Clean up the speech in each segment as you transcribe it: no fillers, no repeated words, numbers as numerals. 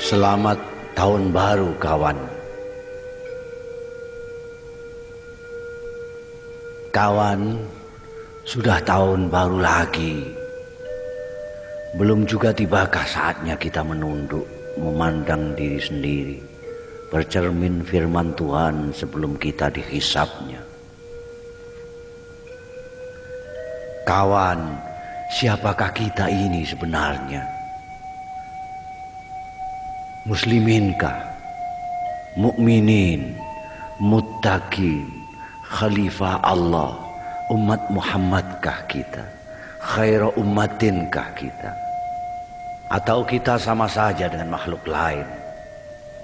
Selamat tahun baru kawan. Kawan, sudah tahun baru lagi. Belum juga tibakah saatnya kita menunduk, memandang diri sendiri, bercermin firman Tuhan sebelum kita dihisapnya. Kawan, siapakah kita ini sebenarnya? Musliminkah, mukminin, muttaqin, khalifah Allah, umat Muhammadkah kita, khairu ummatinkah kita, atau kita sama saja dengan makhluk lain,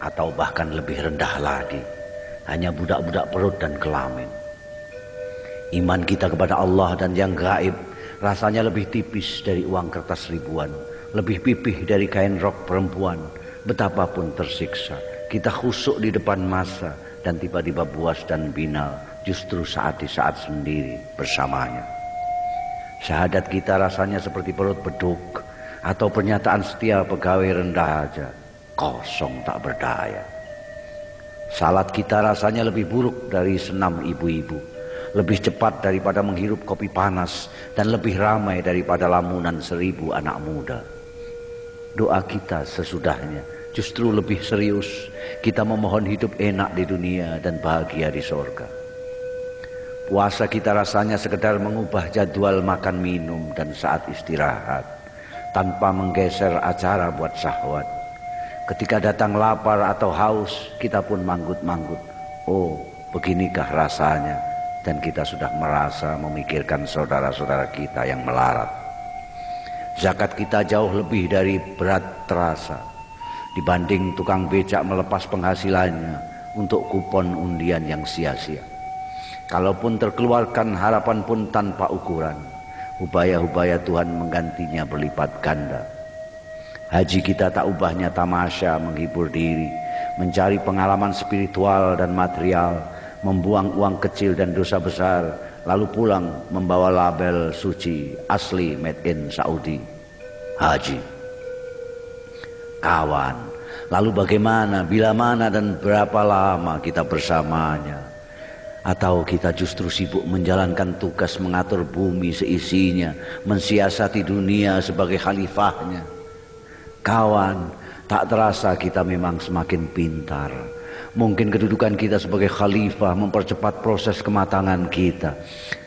atau bahkan lebih rendah lagi, hanya budak-budak perut dan kelamin. Iman kita kepada Allah dan yang gaib rasanya lebih tipis dari uang kertas ribuan, lebih pipih dari kain rok perempuan. Betapapun tersiksa, kita khusyuk di depan masa dan tiba-tiba buas dan binal justru saat di saat sendiri bersamanya. Syahadat kita rasanya seperti perut beduk atau pernyataan setia pegawai rendah aja, kosong tak berdaya. Salat kita rasanya lebih buruk dari senam ibu-ibu, lebih cepat daripada menghirup kopi panas, dan lebih ramai daripada lamunan 1000 anak muda. Doa kita sesudahnya justru lebih serius. Kita memohon hidup enak di dunia dan bahagia di sorga. Puasa kita rasanya sekedar mengubah jadwal makan minum dan saat istirahat, tanpa menggeser acara buat syahwat. Ketika datang lapar atau haus, kita pun manggut-manggut. Oh, beginikah rasanya? Dan kita sudah merasa memikirkan saudara-saudara kita yang melarat. Zakat kita jauh lebih dari berat terasa dibanding tukang becak melepas penghasilannya untuk kupon undian yang sia-sia. Kalaupun terkeluarkan, harapan pun tanpa ukuran. Hubaya-hubaya Tuhan menggantinya berlipat ganda. Haji kita tak ubahnya tamasya menghibur diri, mencari pengalaman spiritual dan material, membuang uang kecil dan dosa besar, lalu pulang membawa label suci asli made in Saudi, haji. Kawan, lalu bagaimana, bila mana dan berapa lama kita bersamanya? Atau kita justru sibuk menjalankan tugas mengatur bumi seisinya, mensiasati dunia sebagai khalifahnya? Kawan, tak terasa kita memang semakin pintar. Mungkin kedudukan kita sebagai khalifah mempercepat proses kematangan kita.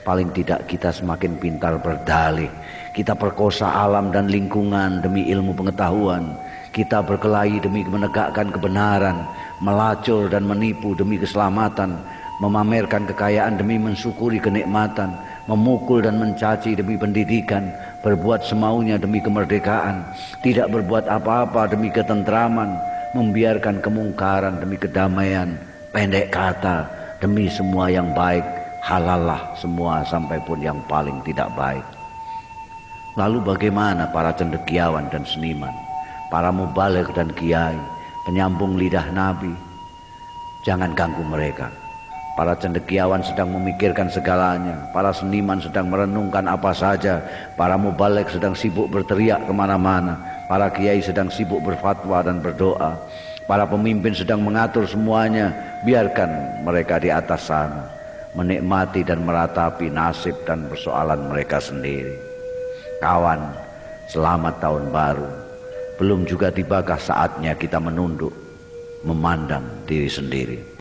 Paling tidak kita semakin pintar berdalih. Kita perkosa alam dan lingkungan demi ilmu pengetahuan. Kita berkelahi demi menegakkan kebenaran, melacur dan menipu demi keselamatan, memamerkan kekayaan demi mensyukuri kenikmatan, memukul dan mencaci demi pendidikan, berbuat semaunya demi kemerdekaan, tidak berbuat apa-apa demi ketentraman, membiarkan kemungkaran demi kedamaian. Pendek kata, demi semua yang baik, halallah semua sampai pun yang paling tidak baik. Lalu bagaimana para cendekiawan dan seniman, para mubaligh dan kiai, penyambung lidah Nabi? Jangan ganggu mereka. Para cendekiawan sedang memikirkan segalanya, para seniman sedang merenungkan apa saja, para mubaligh sedang sibuk berteriak kemana-mana, para kiai sedang sibuk berfatwa dan berdoa, para pemimpin sedang mengatur semuanya. Biarkan mereka di atas sana menikmati dan meratapi nasib dan persoalan mereka sendiri. Kawan, selamat tahun baru. Belum juga tibakah saatnya kita menunduk, memandang diri sendiri.